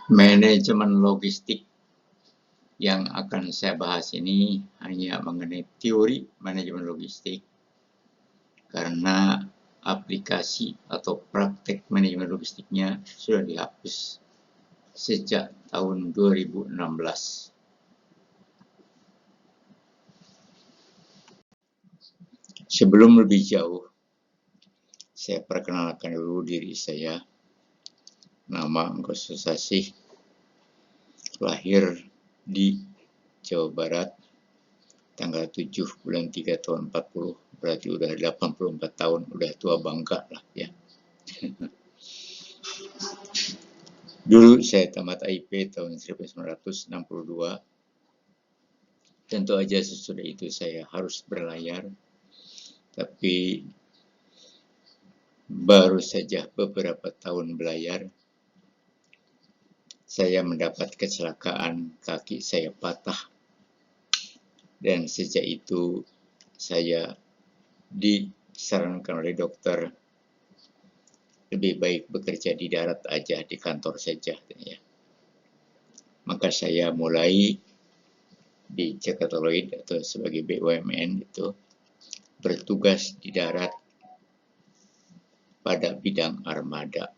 Manajemen logistik yang akan saya bahas ini hanya mengenai teori manajemen logistik, karena aplikasi atau praktek manajemen logistiknya sudah dihapus sejak tahun 2016. Sebelum lebih jauh, saya perkenalkan dulu diri saya. Nama Anggo Susasih, lahir di Jawa Barat, tanggal 7 bulan 3 tahun 40, berarti udah 84 tahun, udah tua bangka lah ya. Dulu saya tamat IP tahun 1962. Tentu aja sesudah itu saya harus berlayar, tapi baru saja beberapa tahun berlayar, saya mendapat kecelakaan, kaki saya patah. Dan sejak itu saya disarankan oleh dokter lebih baik bekerja di darat aja, di kantor saja ya. Maka saya mulai di Jakarta Lloyd atau sebagai BUMN itu bertugas di darat pada bidang armada.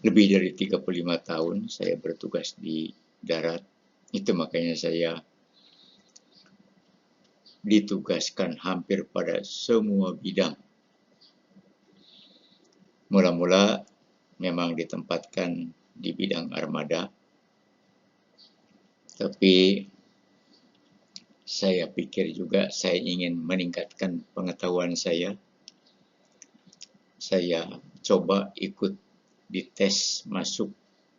Lebih dari 35 tahun saya bertugas di darat. Itu makanya saya ditugaskan hampir pada semua bidang. Mula-mula memang ditempatkan di bidang armada, tapi saya pikir juga saya ingin meningkatkan pengetahuan saya. Saya coba ikut dites masuk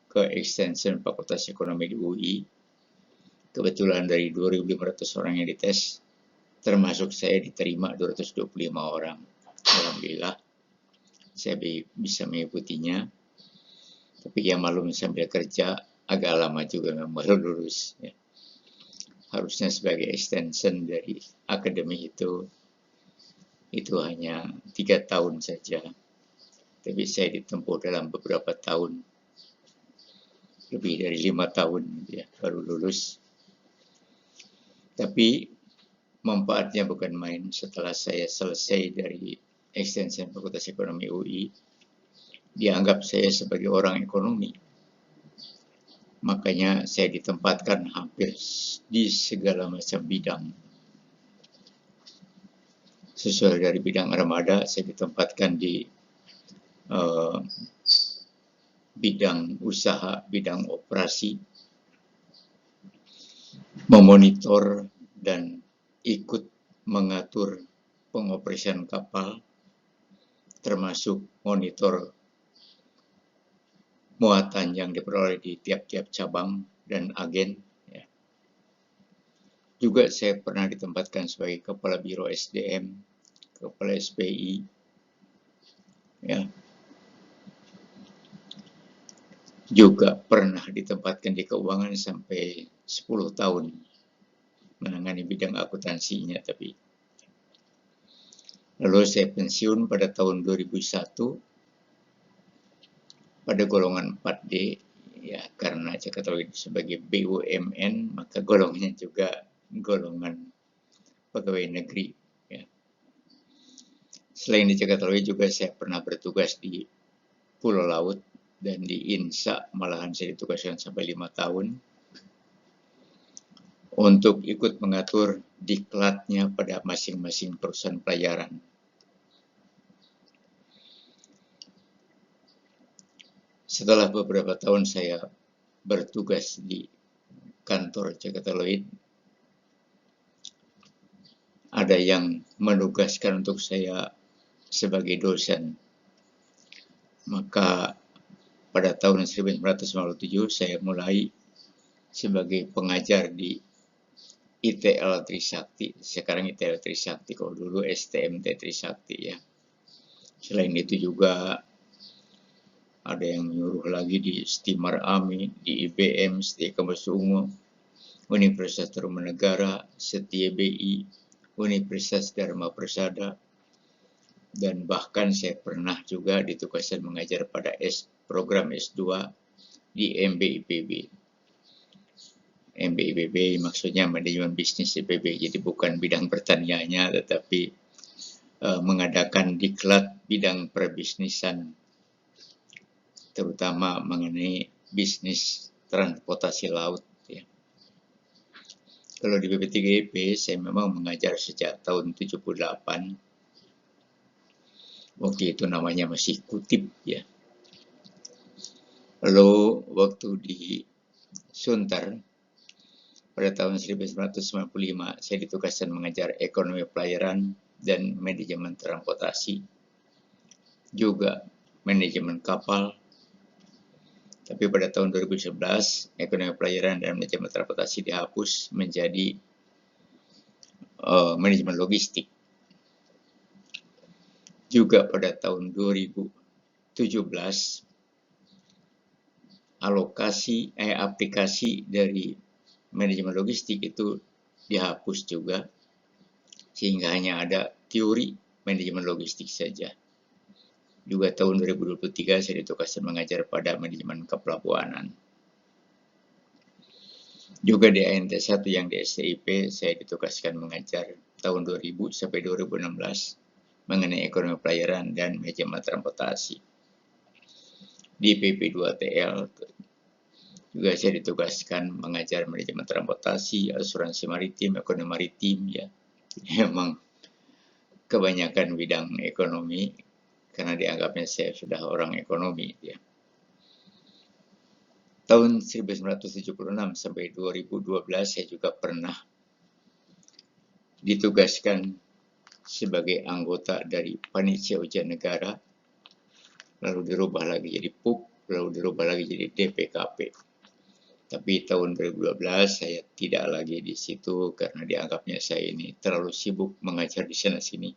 ke Extension Fakultas Ekonomi di UI. Kebetulan dari 2.500 orang yang dites, termasuk saya diterima 225 orang. Alhamdulillah, saya bisa mengikutinya. Tapi ya malum sambil kerja, agak lama juga baru lulus. Ya. Harusnya sebagai extension dari akademi itu hanya 3 tahun saja. Tapi saya ditempuh dalam beberapa tahun, lebih dari 5 tahun ya, baru lulus. Tapi manfaatnya bukan main. Setelah saya selesai dari Extension Fakultas Ekonomi UI, dianggap saya sebagai orang ekonomi. Makanya saya ditempatkan hampir di segala macam bidang. Sesuai dari bidang armada, saya ditempatkan di bidang usaha, bidang operasi, memonitor dan ikut mengatur pengoperasian kapal, termasuk monitor muatan yang diperoleh di tiap-tiap cabang dan agen. Ya. Juga saya pernah ditempatkan sebagai Kepala Biro SDM, Kepala SPI, ya. Juga pernah ditempatkan di keuangan sampai 10 tahun menangani bidang akuntansinya. Tapi lalu saya pensiun pada tahun 2001 pada golongan 4D, ya, karena Jakarta Lloyd sebagai BUMN, maka golongannya juga golongan pegawai negeri. Ya. Selain di Jakarta Lloyd juga saya pernah bertugas di Pulau Laut dan di INSA, malahan saya ditugaskan sampai 5 tahun untuk ikut mengatur diklatnya pada masing-masing perusahaan pelayaran. Setelah beberapa tahun saya bertugas di kantor Jakarta Lloyd, ada yang menugaskan untuk saya sebagai dosen. Maka pada tahun 1997 saya mulai sebagai pengajar di ITL Trisakti. Sekarang ITL Trisakti, kalau dulu STMT Trisakti ya. Selain itu juga ada yang menyuruh lagi di Stimar Ami, di IBM, Setia Kampus Ungu, Universitas Tarumanegara, Setia BI, Universitas Dharma Persada, dan bahkan saya pernah juga ditugaskan mengajar pada program S2 di MBIPB. MBIPB maksudnya manajemen bisnis IPB, jadi bukan bidang pertaniannya, tetapi mengadakan diklat bidang perbisnisan, terutama mengenai bisnis transportasi laut. Ya. Kalau di BP3IP saya memang mengajar sejak tahun 78. Waktu itu namanya masih kutip ya. Lalu waktu di Sunter pada tahun 1995 saya ditugaskan mengajar ekonomi pelayaran dan manajemen transportasi, juga manajemen kapal. Tapi pada tahun 2011 ekonomi pelayaran dan manajemen transportasi dihapus menjadi manajemen logistik. Juga pada tahun 2017 aplikasi dari manajemen logistik itu dihapus juga, sehingga hanya ada teori manajemen logistik saja. Juga tahun 2023 saya ditugaskan mengajar pada manajemen kepelabuhanan. Juga di ANT1 yang di STIP saya ditugaskan mengajar tahun 2000 sampai 2016 mengenai ekonomi pelayaran dan manajemen transportasi. Di PP2TL juga saya ditugaskan mengajar manajemen transportasi, asuransi maritim, ekonomi maritim ya. Memang kebanyakan bidang ekonomi karena dianggapnya saya sudah orang ekonomi ya. Tahun 1976 sampai 2012 saya juga pernah ditugaskan sebagai anggota dari Panitia Ujian Negara, lalu dirubah lagi jadi PUP, lalu dirubah lagi jadi DPKP. Tapi tahun 2012 saya tidak lagi di situ karena dianggapnya saya ini terlalu sibuk mengajar di sana-sini.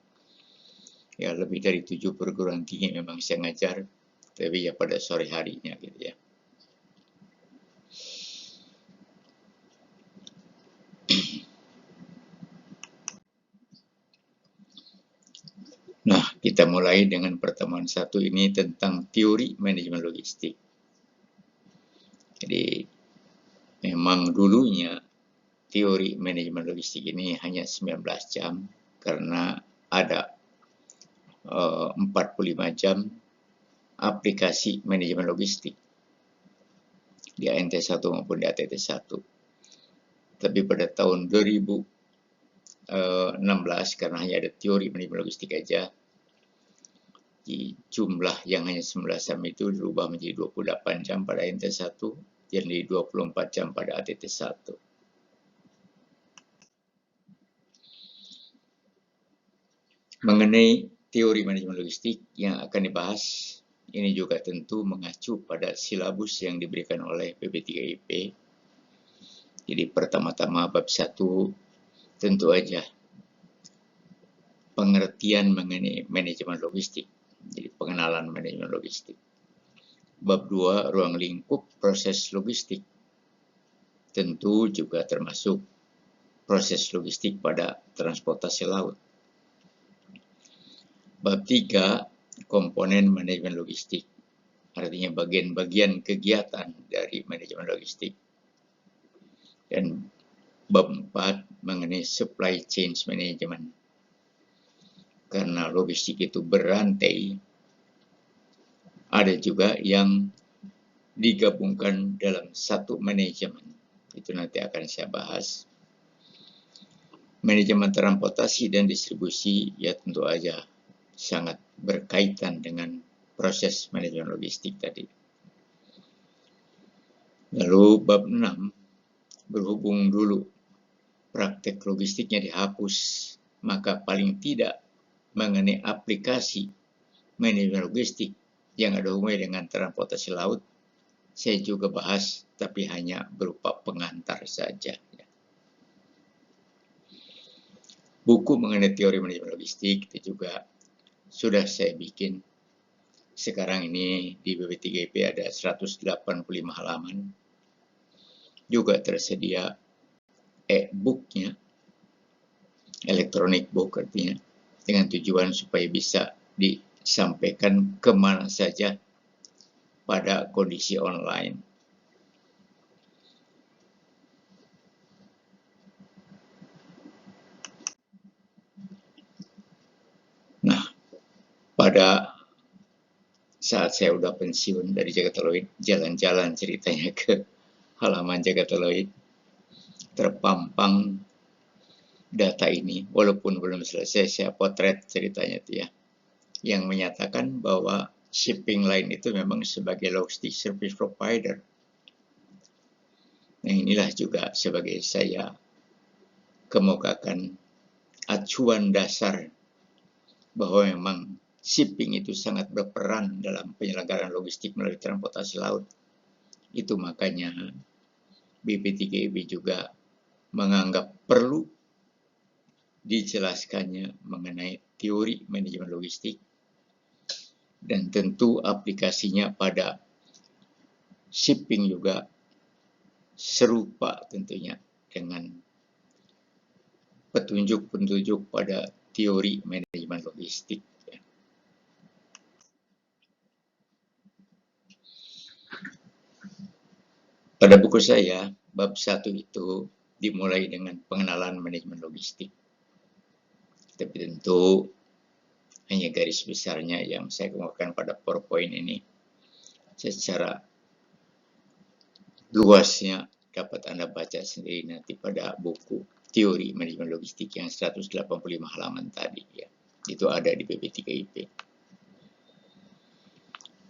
Ya, lebih dari 7 perguruan tinggi memang saya ngajar, tapi ya pada sore harinya gitu ya. Nah, kita mulai dengan pertemuan satu ini tentang teori manajemen logistik. Jadi, memang dulunya teori manajemen logistik ini hanya 19 jam karena ada 45 jam aplikasi manajemen logistik di ANT1 maupun di ATT1. Tapi pada tahun 2016 karena hanya ada teori manajemen logistik aja, di jumlah yang hanya 19 jam itu dirubah menjadi 28 jam pada ANT1 dan di 24 jam pada ATT1. Mengenai teori manajemen logistik yang akan dibahas, ini juga tentu mengacu pada silabus yang diberikan oleh PP3IP. Jadi pertama-tama bab 1 tentu aja pengertian mengenai manajemen logistik. Jadi pengenalan manajemen logistik. Bab 2 ruang lingkup proses logistik. Tentu juga termasuk proses logistik pada transportasi laut. Bab 3 komponen manajemen logistik. Artinya bagian-bagian kegiatan dari manajemen logistik. Dan bab 4 mengenai supply chain management. Karena logistik itu berantai, ada juga yang digabungkan dalam satu manajemen. Itu nanti akan saya bahas. Manajemen transportasi dan distribusi ya tentu aja sangat berkaitan dengan proses manajemen logistik tadi. Lalu bab 6 berhubung dulu praktek logistiknya dihapus, maka paling tidak mengenai aplikasi manajemen logistik yang ada hubungannya dengan transportasi laut, saya juga bahas, tapi hanya berupa pengantar saja. Buku mengenai teori manajemen logistik itu juga sudah saya bikin. Sekarang ini di BP3IP ada 185 halaman. Juga tersedia e-booknya, electronic book artinya, dengan tujuan supaya bisa disampaikan kemana saja pada kondisi online. pada saat saya udah pensiun dari Jakartaloid, jalan-jalan ceritanya ke halaman Jakartaloid, terpampang data ini, walaupun belum selesai saya potret ceritanya itu ya, yang menyatakan bahwa shipping line itu memang sebagai logistic service provider. Nah, inilah juga sebagai saya kemukakan acuan dasar bahwa memang shipping itu sangat berperan dalam penyelenggaraan logistik melalui transportasi laut. Itu makanya BP3IB juga menganggap perlu dijelaskannya mengenai teori manajemen logistik dan tentu aplikasinya pada shipping juga serupa tentunya dengan petunjuk-petunjuk pada teori manajemen logistik. Pada buku saya, bab 1 itu dimulai dengan pengenalan manajemen logistik. Tapi tentu hanya garis besarnya yang saya kemukakan pada PowerPoint ini. Secara luasnya dapat Anda baca sendiri nanti pada buku teori manajemen logistik yang 185 halaman tadi ya. Itu ada di BP3IB.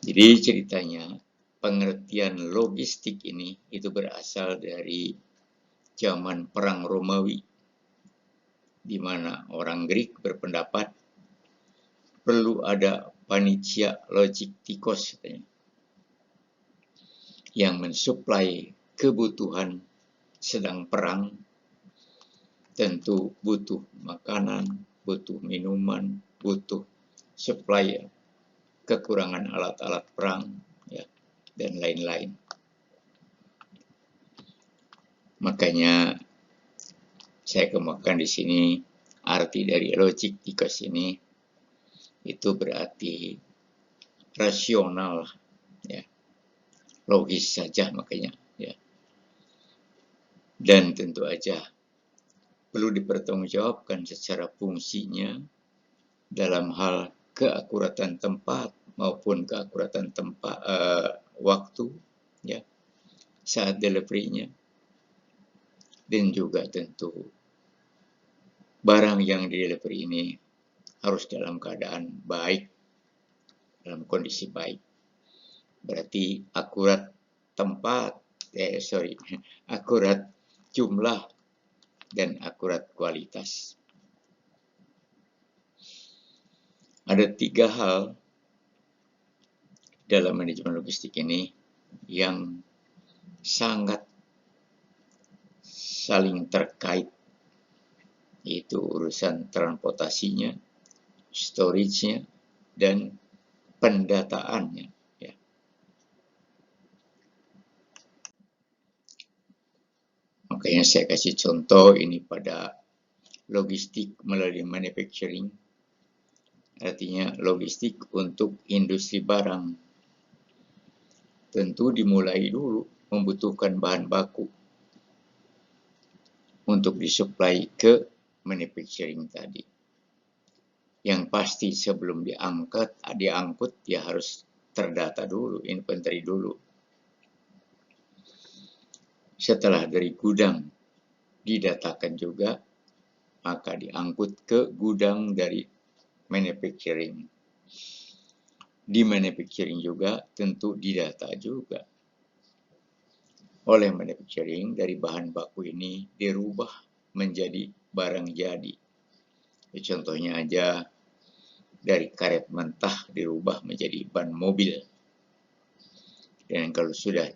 Jadi ceritanya pengertian logistik ini itu berasal dari zaman Perang Romawi, di mana orang Greek berpendapat perlu ada panitia logistikos yang mensuplai kebutuhan sedang perang, tentu butuh makanan, butuh minuman, butuh supply kekurangan alat-alat perang ya, dan lain-lain. Makanya saya kemukakan di sini arti dari logistikos ini itu berarti rasional ya, logis saja makanya ya. Dan tentu aja perlu dipertanggungjawabkan secara fungsinya dalam hal keakuratan tempat maupun keakuratan tempat waktu ya saat delivery-nya, dan juga tentu barang yang di delivery ini harus dalam keadaan baik, dalam kondisi baik. Berarti akurat tempat, akurat jumlah dan akurat kualitas. Ada 3 hal dalam manajemen logistik ini yang sangat saling terkait, yaitu urusan transportasinya, storage-nya, dan pendataannya. Ya. Makanya saya kasih contoh ini pada logistik melalui manufacturing, artinya logistik untuk industri barang. Tentu dimulai dulu membutuhkan bahan baku untuk disuplai ke manufacturing tadi. Yang pasti sebelum diangkut ya harus terdata dulu, inventory dulu. Setelah dari gudang didatakan juga, maka diangkut ke gudang dari manufacturing. Di manufacturing juga tentu didata juga oleh manufacturing, dari bahan baku ini dirubah menjadi barang jadi. Contohnya aja dari karet mentah dirubah menjadi ban mobil. Dan kalau sudah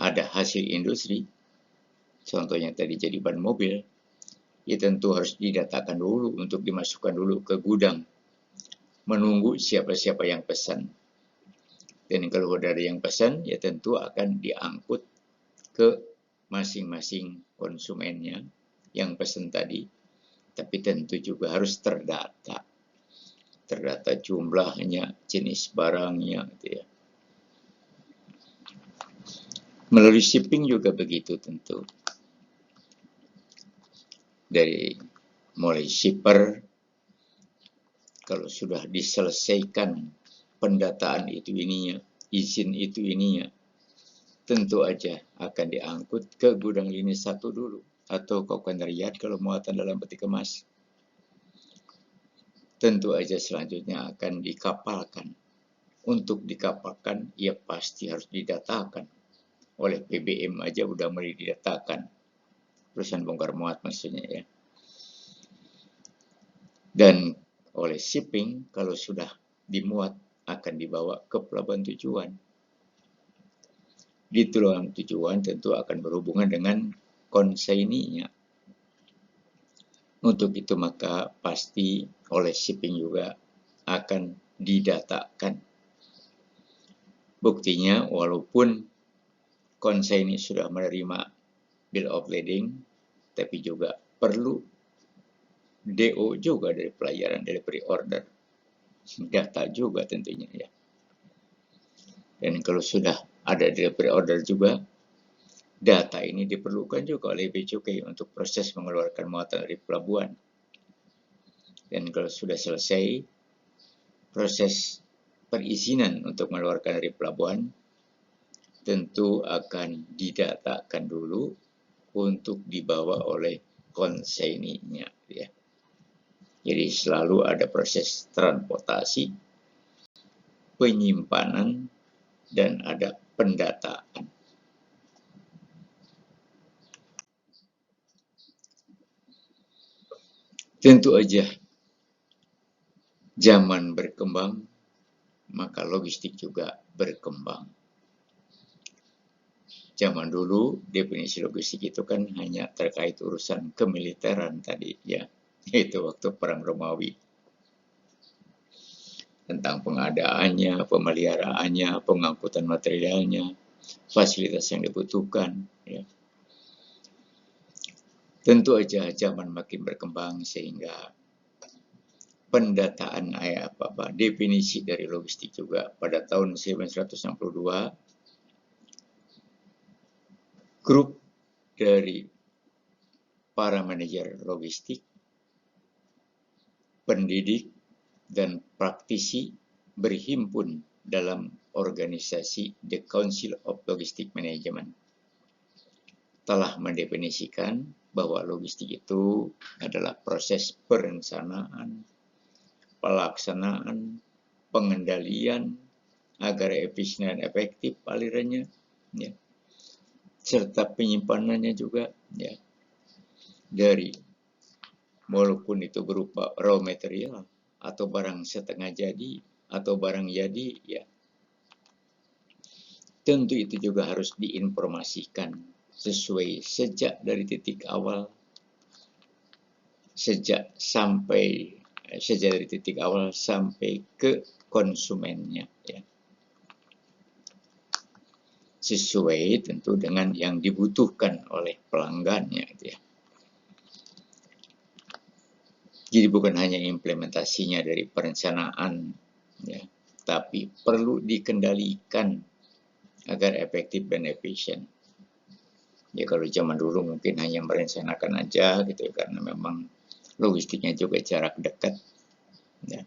ada hasil industri, contohnya tadi jadi ban mobil, ya tentu harus didatakan dulu untuk dimasukkan dulu ke gudang. Menunggu siapa-siapa yang pesan. Dan kalau sudah ada yang pesan, ya tentu akan diangkut ke masing-masing konsumennya yang pesan tadi. Tapi tentu juga harus terdata. Terdata jumlahnya, jenis barangnya, gitu ya. Melalui shipping juga begitu tentu. Dari mulai shipper, kalau sudah diselesaikan pendataan itu ininya, izin itu ininya, tentu aja akan diangkut ke gudang lini 1 dulu atau kokoneriat kalau muatan dalam peti kemas. Tentu aja selanjutnya akan dikapalkan. Untuk dikapalkan, ya pasti harus didatakan. Oleh PBM aja udah mulai didatakan. Perusahaan bongkar muat maksudnya ya. Dan oleh shipping, kalau sudah dimuat, akan dibawa ke pelabuhan tujuan. Di pelabuhan tujuan tentu akan berhubungan dengan konsaininya. Untuk itu maka pasti oleh shipping juga akan didatakan. Buktinya walaupun konsaini sudah menerima bill of lading, tapi juga perlu DO juga dari pelayaran delivery order. Data juga tentunya ya. Dan kalau sudah ada delivery order juga, data ini diperlukan juga oleh Bea Cukai untuk proses mengeluarkan muatan dari pelabuhan. Dan kalau sudah selesai proses perizinan untuk mengeluarkan dari pelabuhan, tentu akan didatakan dulu untuk dibawa oleh konsaininya. Ya. Jadi selalu ada proses transportasi, penyimpanan, dan ada pendataan. Tentu aja zaman berkembang, maka logistik juga berkembang. Zaman dulu definisi logistik itu kan hanya terkait urusan kemiliteran tadi ya, yaitu waktu perang Romawi. Tentang pengadaannya, pemeliharaannya, pengangkutan materialnya, fasilitas yang dibutuhkan ya. Tentu aja zaman makin berkembang sehingga pendataan definisi dari logistik juga pada tahun 1962 grup dari para manajer logistik, pendidik, dan praktisi berhimpun dalam organisasi The Council of Logistic Management. Telah mendefinisikan bahwa logistik itu adalah proses perencanaan, pelaksanaan, pengendalian agar efisien dan efektif alirannya, ya, serta penyimpanannya juga, ya, dari walaupun itu berupa raw material atau barang setengah jadi atau barang jadi, ya, tentu itu juga harus diinformasikan sesuai sejak dari titik awal, sejak dari titik awal sampai ke konsumennya, ya. Sesuai tentu dengan yang dibutuhkan oleh pelanggannya, gitu ya. Jadi bukan hanya implementasinya dari perencanaan, ya, tapi perlu dikendalikan agar efektif dan efisien. Ya kalau zaman dulu mungkin hanya merencanakan aja gitu, karena memang logistiknya juga jarak dekat. Ya.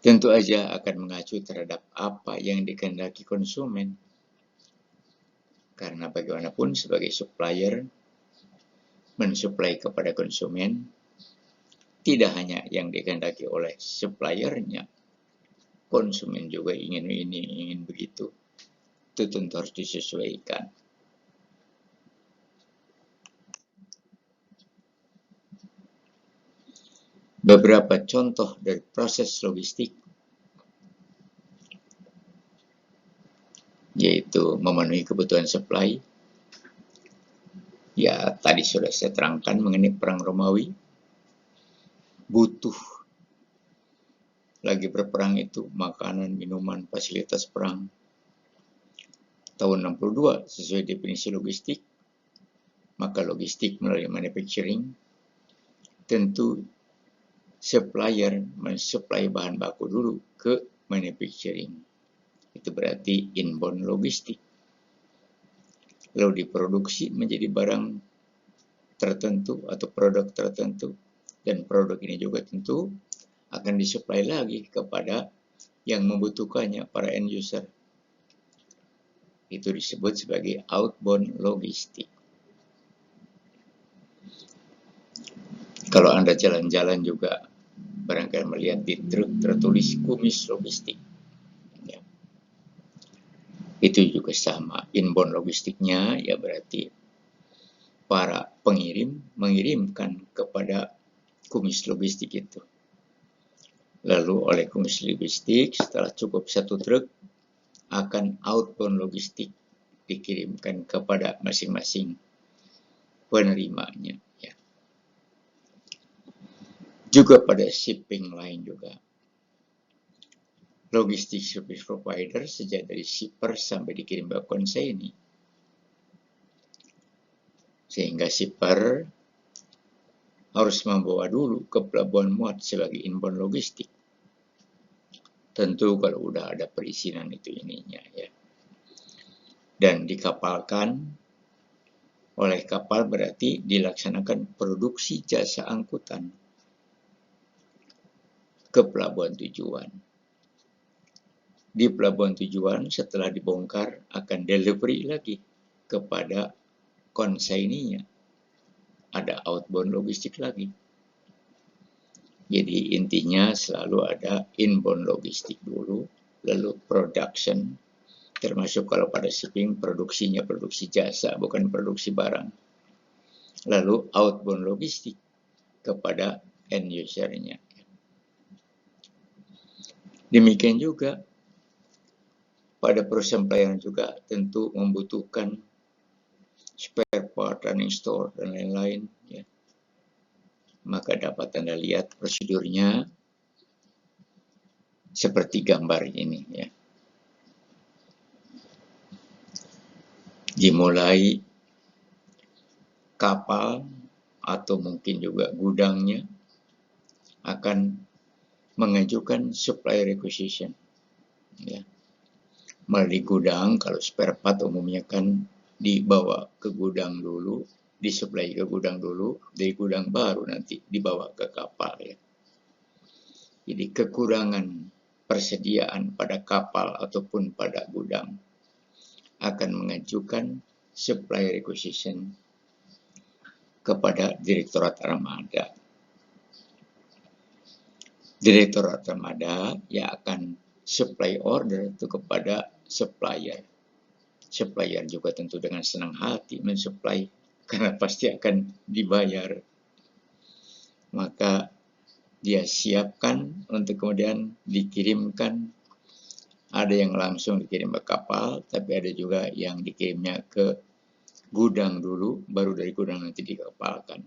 Tentu aja akan mengacu terhadap apa yang dikehendaki konsumen. Karena bagaimanapun sebagai supplier, mensuplai kepada konsumen, tidak hanya yang dikehendaki oleh suppliernya, konsumen juga ingin ini, ingin begitu. Itu tentu harus disesuaikan. Beberapa contoh dari proses logistik, yaitu memenuhi kebutuhan supply. Ya, tadi sudah saya terangkan mengenai perang Romawi. Butuh lagi berperang itu makanan, minuman, fasilitas perang. Tahun 62 sesuai definisi logistik, maka logistik melalui manufacturing tentu supplier mensuplai bahan baku dulu ke manufacturing. Itu berarti inbound logistik. Lalu diproduksi menjadi barang tertentu atau produk tertentu, Dan produk ini juga tentu akan disuplai lagi kepada yang membutuhkannya, para end user. Itu disebut sebagai outbound logistik. Kalau Anda jalan-jalan juga barangkali melihat di truk tertulis kumis logistik. Ya. Itu juga sama. Inbound logistiknya ya berarti para pengirim mengirimkan kepada kumis logistik itu. Lalu oleh kumis logistik setelah cukup satu truk akan outbound logistik dikirimkan kepada masing-masing penerimanya. Ya. Juga pada shipping line juga. Logistik service provider sejak dari shipper sampai dikirim ke konsignee. Sehingga shipper harus membawa dulu ke pelabuhan muat sebagai inbound logistik. Tentu kalau udah ada perizinan itu ininya ya. Dan dikapalkan oleh kapal berarti dilaksanakan produksi jasa angkutan ke pelabuhan tujuan. Di pelabuhan tujuan setelah dibongkar akan delivery lagi kepada konsignee-nya. Ada outbound logistik lagi. Jadi intinya selalu ada inbound logistik dulu, lalu production, termasuk kalau pada shipping produksinya produksi jasa bukan produksi barang. Lalu outbound logistik kepada end user-nya. Demikian juga pada perusahaan pelayanan juga tentu membutuhkan spare part, running store, dan lain-lain. Ya. Maka dapat Anda lihat prosedurnya seperti gambar ini. Ya. Dimulai kapal atau mungkin juga gudangnya akan mengajukan supply requisition. Ya. Melalui gudang, kalau spare part umumnya kan dibawa ke gudang dulu, disuplai ke gudang dulu, dari gudang baru nanti dibawa ke kapal. Ya. Jadi kekurangan persediaan pada kapal ataupun pada gudang akan mengajukan supply requisition kepada Direktorat Armada. Direktorat Armada yang akan supply order itu kepada supplier. Supplier juga tentu dengan senang hati mensuplai karena pasti akan dibayar. Maka dia siapkan untuk kemudian dikirimkan. Ada yang langsung dikirim ke kapal, tapi ada juga yang dikirimnya ke gudang dulu, baru dari gudang nanti dikapalkan.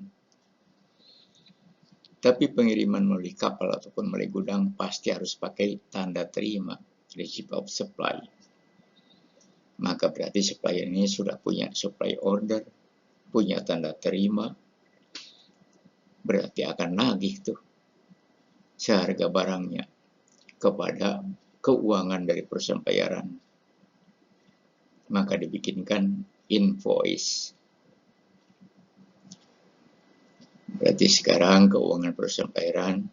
Tapi pengiriman melalui kapal ataupun melalui gudang pasti harus pakai tanda terima, receipt of supply. Maka berarti supplier ini sudah punya supply order, punya tanda terima, berarti akan nagih tuh seharga barangnya kepada keuangan dari perusahaan pembayaran. Maka dibikinkan invoice. Berarti sekarang keuangan perusahaan pembayaran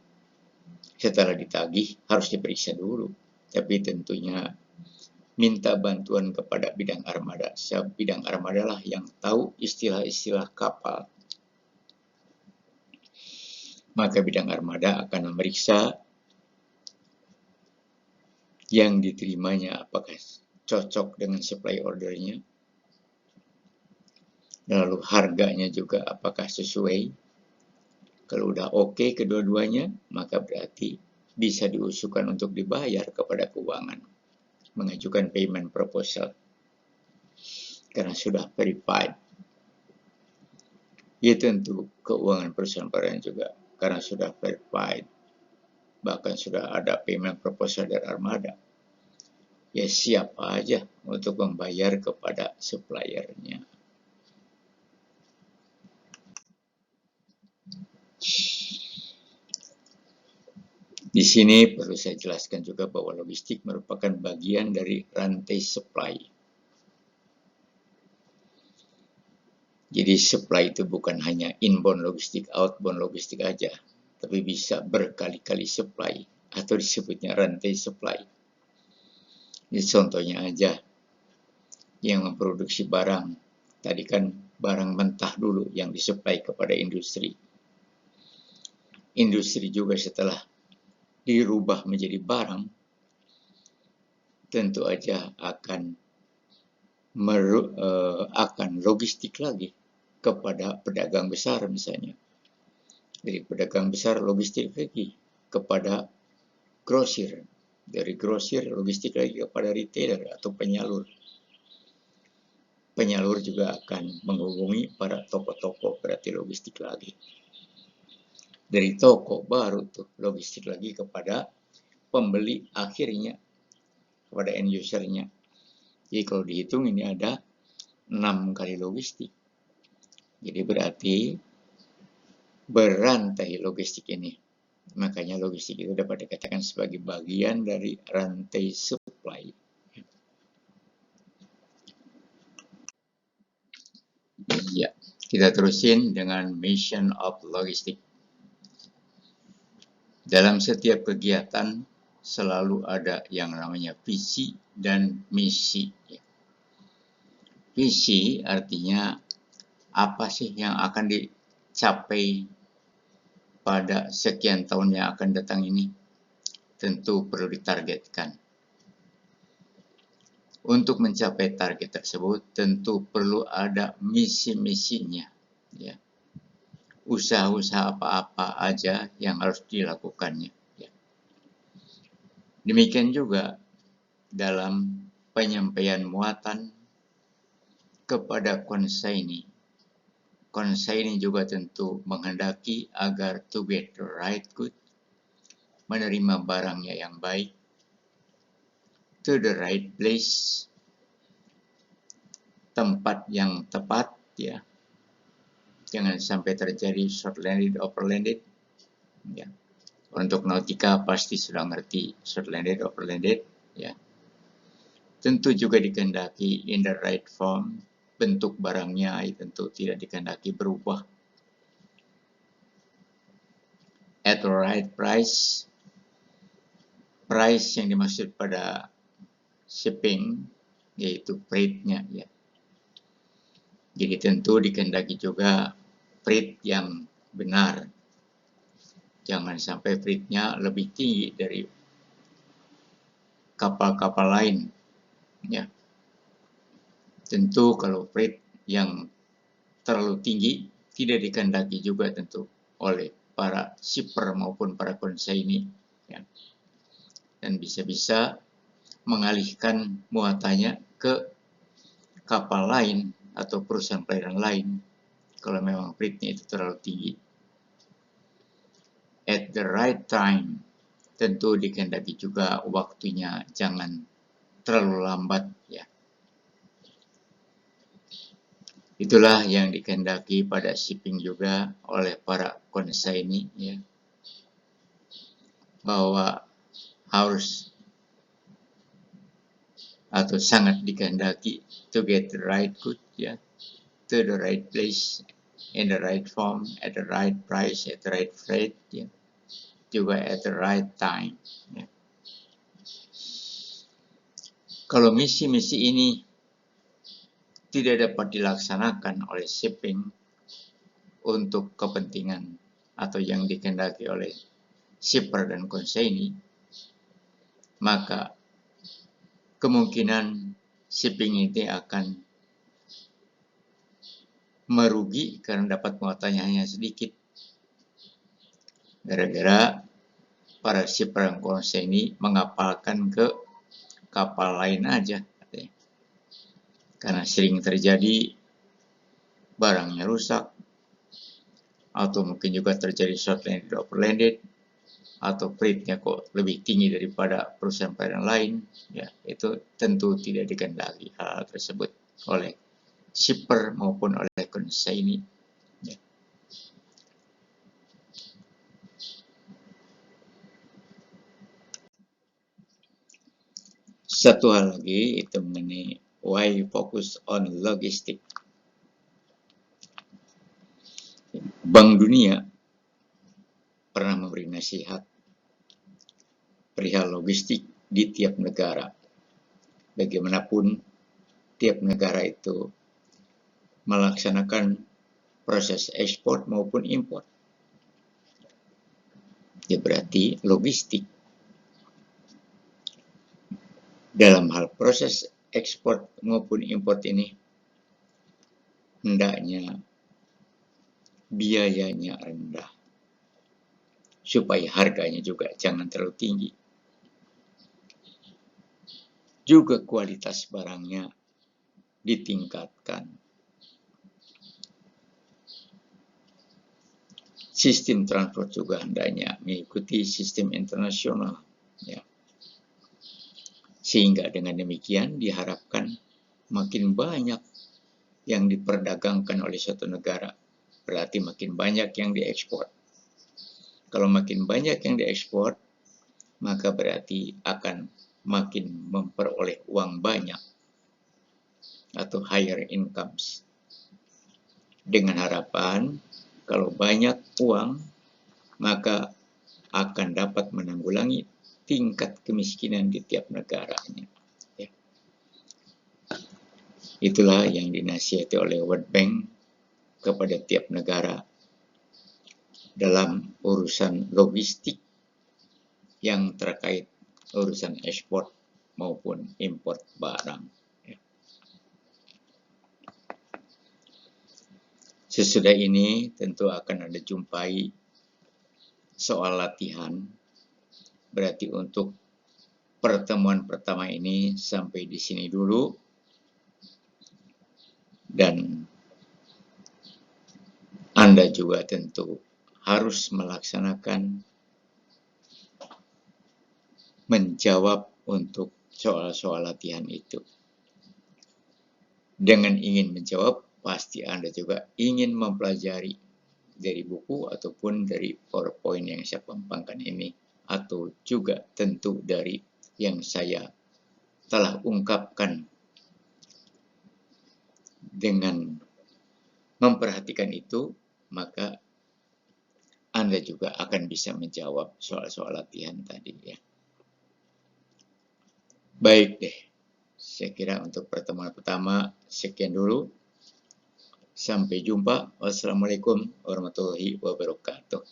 setelah ditagih harus diperiksa dulu. Tapi tentunya minta bantuan kepada bidang armada. Sebab bidang armada lah yang tahu istilah-istilah kapal. Maka bidang armada akan memeriksa yang diterimanya apakah cocok dengan supply ordernya. Lalu harganya juga apakah sesuai. Kalau udah oke kedua-duanya, maka berarti bisa diusulkan untuk dibayar kepada keuangan. Mengajukan payment proposal. Karena sudah verified. Ya tentu keuangan perusahaan pembayaran juga. Karena sudah verified. Bahkan sudah ada payment proposal dari armada. Ya siap aja untuk membayar kepada suppliernya. Di sini perlu saya jelaskan juga bahwa logistik merupakan bagian dari rantai supply. Jadi supply itu bukan hanya inbound logistik, outbound logistik aja. tapi bisa berkali-kali supply atau disebutnya rantai supply. Ini contohnya aja yang memproduksi barang. Tadi kan barang mentah dulu yang disuplai kepada industri. Industri juga setelah dirubah menjadi barang, tentu aja akan logistik lagi kepada pedagang besar misalnya. Dari pedagang besar logistik lagi kepada grosir. Dari grosir logistik lagi kepada retailer atau penyalur. Penyalur juga akan menghubungi para toko-toko, berarti logistik lagi. Dari toko baru tuh logistik lagi kepada pembeli akhirnya, kepada end usernya. Jadi kalau dihitung ini ada 6 kali logistik. Jadi berarti berantai logistik ini. Makanya logistik itu dapat dikatakan sebagai bagian dari rantai supply. Ya, kita terusin dengan mission of logistik. Dalam setiap kegiatan selalu ada yang namanya visi dan misi. Visi artinya apa sih yang akan dicapai pada sekian tahun yang akan datang ini, tentu perlu ditargetkan. Untuk mencapai target tersebut, tentu perlu ada misi-misinya. Ya. Usaha-usaha apa-apa aja yang harus dilakukannya. Ya. Demikian juga dalam penyampaian muatan kepada konsaini. Konsaini juga tentu menghendaki agar to get the right good, menerima barangnya yang baik, to the right place, tempat yang tepat, ya. Jangan sampai terjadi short-landed, over-landed. Ya. Untuk nautika pasti sudah ngerti short-landed, over-landed. Ya. Tentu juga dikehendaki in the right form, bentuk barangnya tentu tidak dikehendaki berubah. At the right price, price yang dimaksud pada shipping yaitu freight-nya, ya. Jadi tentu dikehendaki juga freight yang benar. Jangan sampai freight-nya lebih tinggi dari kapal-kapal lain, ya. Tentu kalau freight yang terlalu tinggi tidak dikehendaki juga tentu oleh para shipper maupun para konsaini, ya. Dan bisa-bisa mengalihkan muatannya ke kapal lain atau perusahaan pelayaran lain kalau memang freight-nya itu terlalu tinggi. At the right time, tentu dikehendaki juga waktunya jangan terlalu lambat, ya. Itulah yang dikehendaki pada shipping juga oleh para konsaini, ya. Bahwa harus atau sangat dikehendaki to get the right good, ya, to the right place, in the right form, at the right price, at the right freight, ya. Juga at the right time, ya. Kalau misi-misi ini tidak dapat dilaksanakan oleh shipping untuk kepentingan atau yang dikehendaki oleh shipper dan konsaini, maka kemungkinan shipping ini akan merugi karena dapat muatannya hanya sedikit. Gara-gara para shipper dan konsaini mengapalkan ke kapal lain aja, katanya. Karena sering terjadi barangnya rusak, atau mungkin juga terjadi short-landed, over-landed, atau freight-nya kok lebih tinggi daripada perusahaan pelayaran lain, ya, itu tentu tidak dikehendaki hal tersebut oleh shipper maupun oleh konsaini, ya. Satu hal lagi itu mengenai why focus on logistik. Bank Dunia pernah memberi nasihat perihal logistik di tiap negara. Bagaimanapun tiap negara itu melaksanakan proses ekspor maupun impor. Ya berarti logistik dalam hal proses ekspor maupun impor ini hendaknya biayanya rendah supaya harganya juga jangan terlalu tinggi. Juga kualitas barangnya ditingkatkan. Sistem transport juga hendaknya mengikuti sistem internasional, ya. Sehingga dengan demikian diharapkan makin banyak yang diperdagangkan oleh suatu negara, berarti makin banyak yang diekspor. Kalau makin banyak yang diekspor, maka berarti akan makin memperoleh uang banyak atau higher incomes. Dengan harapan kalau banyak uang, maka akan dapat menanggulangi tingkat kemiskinan di tiap negaranya. Ya. Itulah yang dinasihati oleh World Bank kepada tiap negara dalam urusan logistik yang terkait urusan ekspor maupun impor barang. Sesudah ini tentu akan ada jumpai soal latihan. Berarti untuk pertemuan pertama ini sampai di sini dulu. Dan Anda juga tentu harus melaksanakan menjawab untuk soal-soal latihan itu. Dengan ingin menjawab, pasti Anda juga ingin mempelajari dari buku ataupun dari PowerPoint yang saya pampangkan ini, atau juga tentu dari yang saya telah ungkapkan. Dengan memperhatikan itu, maka Anda juga akan bisa menjawab soal-soal latihan tadi, ya. Baik deh, saya kira untuk pertemuan pertama sekian dulu. Sampai jumpa. Wassalamualaikum warahmatullahi wabarakatuh.